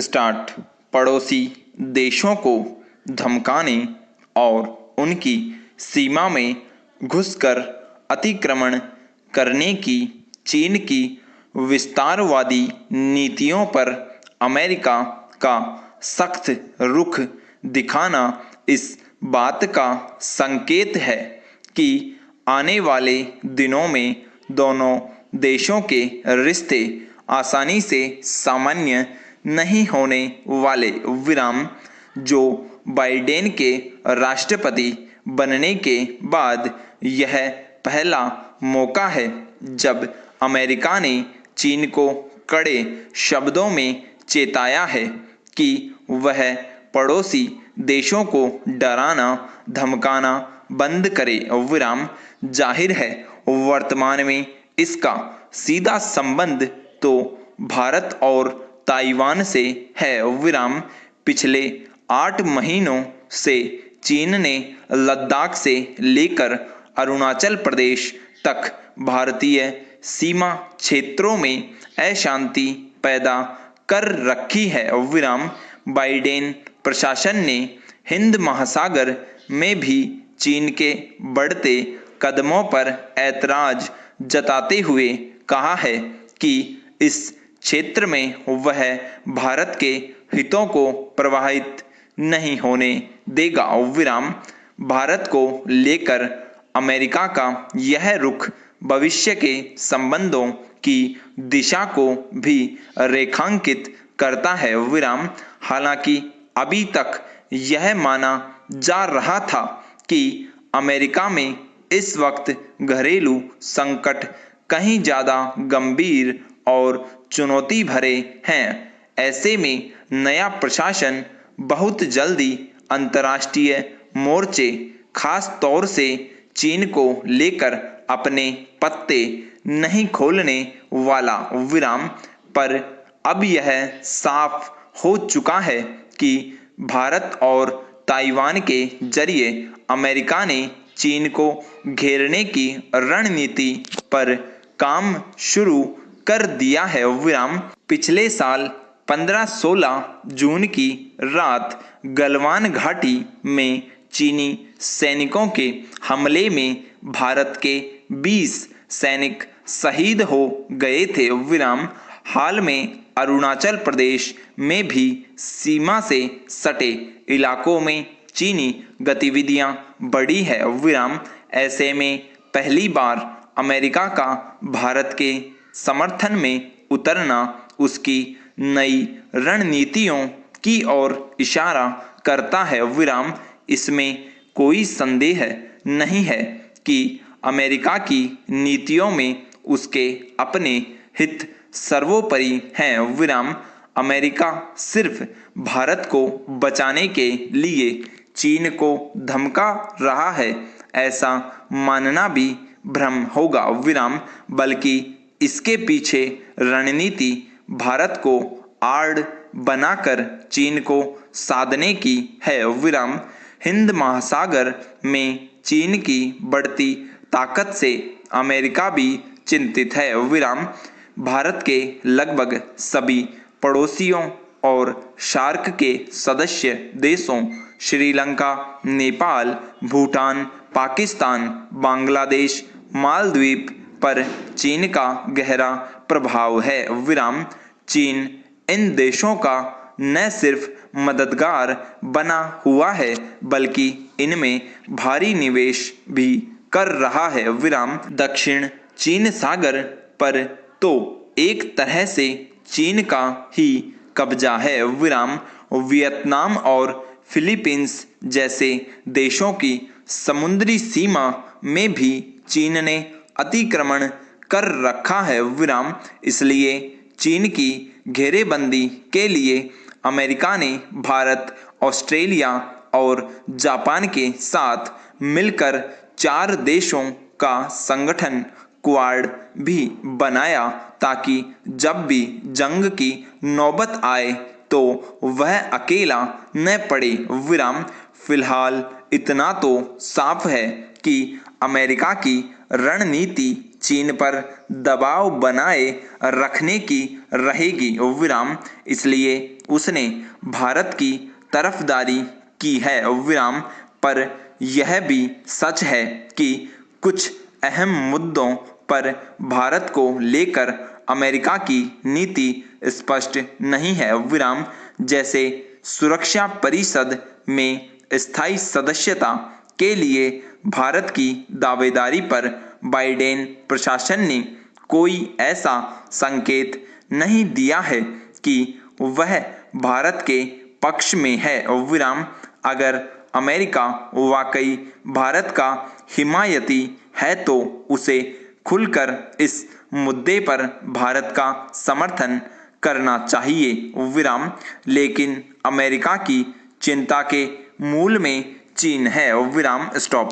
Start. पड़ोसी देशों को धमकाने और उनकी सीमा में घुसकर अतिक्रमण करने की चीन की विस्तारवादी नीतियों पर अमेरिका का सख्त रुख दिखाना इस बात का संकेत है कि आने वाले दिनों में दोनों देशों के रिश्ते आसानी से सामान्य नहीं होने वाले। विराम। जो बाइडेन के राष्ट्रपति बनने के बाद यह पहला मौका है जब अमेरिका ने चीन को कड़े शब्दों में चेताया है कि वह पड़ोसी देशों को डराना धमकाना बंद करे। विराम। जाहिर है वर्तमान में इसका सीधा संबंध तो भारत और ताइवान से है। विराम। पिछले 8 महीनों से चीन ने लद्दाख से लेकर अरुणाचल प्रदेश तक भारतीय सीमा क्षेत्रों में अशांति पैदा कर रखी है। विराम। बाइडेन प्रशासन ने हिंद महासागर में भी चीन के बढ़ते कदमों पर ऐतराज जताते हुए कहा है कि इस क्षेत्र में वह भारत के हितों को प्रभावित नहीं होने देगा। विराम। भारत को लेकर अमेरिका का यह रुख भविष्य के संबंधों की दिशा को भी रेखांकित करता है। विराम। हालांकि अभी तक यह माना जा रहा था कि अमेरिका में इस वक्त घरेलू संकट कहीं ज्यादा गंभीर और चुनौती भरे हैं। ऐसे में नया प्रशासन बहुत जल्दी अंतर्राष्ट्रीय मोर्चे खास तौर से चीन को लेकर अपने पत्ते नहीं खोलने वाला। विराम। पर अब यह साफ हो चुका है कि भारत और ताइवान के जरिए अमेरिका ने चीन को घेरने की रणनीति पर काम शुरू कर दिया है। विराम। पिछले साल 15-16 जून की रात गलवान घाटी में चीनी सैनिकों के हमले में भारत के 20 सैनिक शहीद हो गए थे। विराम। हाल में अरुणाचल प्रदेश में भी सीमा से सटे इलाकों में चीनी गतिविधियां बढ़ी है। विराम। ऐसे में पहली बार अमेरिका का भारत के समर्थन में उतरना उसकी नई रणनीतियों की ओर इशारा करता है। विराम। इसमें कोई संदेह नहीं है कि अमेरिका की नीतियों में उसके अपने हित सर्वोपरि हैं। विराम। अमेरिका सिर्फ भारत को बचाने के लिए चीन को धमका रहा है ऐसा मानना भी भ्रम होगा। विराम। बल्कि इसके पीछे रणनीति भारत को आड़ बनाकर चीन को साधने की है। विराम। हिंद महासागर में चीन की बढ़ती ताकत से अमेरिका भी चिंतित है। विराम। भारत के लगभग सभी पड़ोसियों और सार्क के सदस्य देशों श्रीलंका, नेपाल, भूटान, पाकिस्तान, बांग्लादेश, मालदीव पर चीन का गहरा प्रभाव है। विराम। चीन इन देशों का न सिर्फ मददगार बना हुआ है बल्कि इनमें भारी निवेश भी कर रहा है। विराम। दक्षिण चीन सागर पर तो एक तरह से चीन का ही कब्जा है। विराम। वियतनाम और फिलीपींस जैसे देशों की समुद्री सीमा में भी चीन ने अतिक्रमण कर रखा है। विराम। इसलिए चीन की घेरेबंदी के लिए अमेरिका ने भारत, ऑस्ट्रेलिया और जापान के साथ मिलकर 4 देशों का संगठन क्वाड भी बनाया ताकि जब भी जंग की नौबत आए तो वह अकेला न पड़े। विराम। फिलहाल इतना तो साफ है कि अमेरिका की रणनीति चीन पर दबाव बनाए रखने की रहेगी विराम, इसलिए उसने भारत की तरफदारी की है विराम। पर यह भी सच है कि कुछ अहम मुद्दों पर भारत को लेकर अमेरिका की नीति स्पष्ट नहीं है विराम, जैसे सुरक्षा परिषद में स्थायी सदस्यता के लिए भारत की दावेदारी पर बाइडेन प्रशासन ने कोई ऐसा संकेत नहीं दिया है कि वह भारत के पक्ष में है विराम। अगर अमेरिका वाकई भारत का हिमायती है तो उसे खुलकर इस मुद्दे पर भारत का समर्थन करना चाहिए विराम, लेकिन अमेरिका की चिंता के मूल में चीन है विराम। स्टॉप।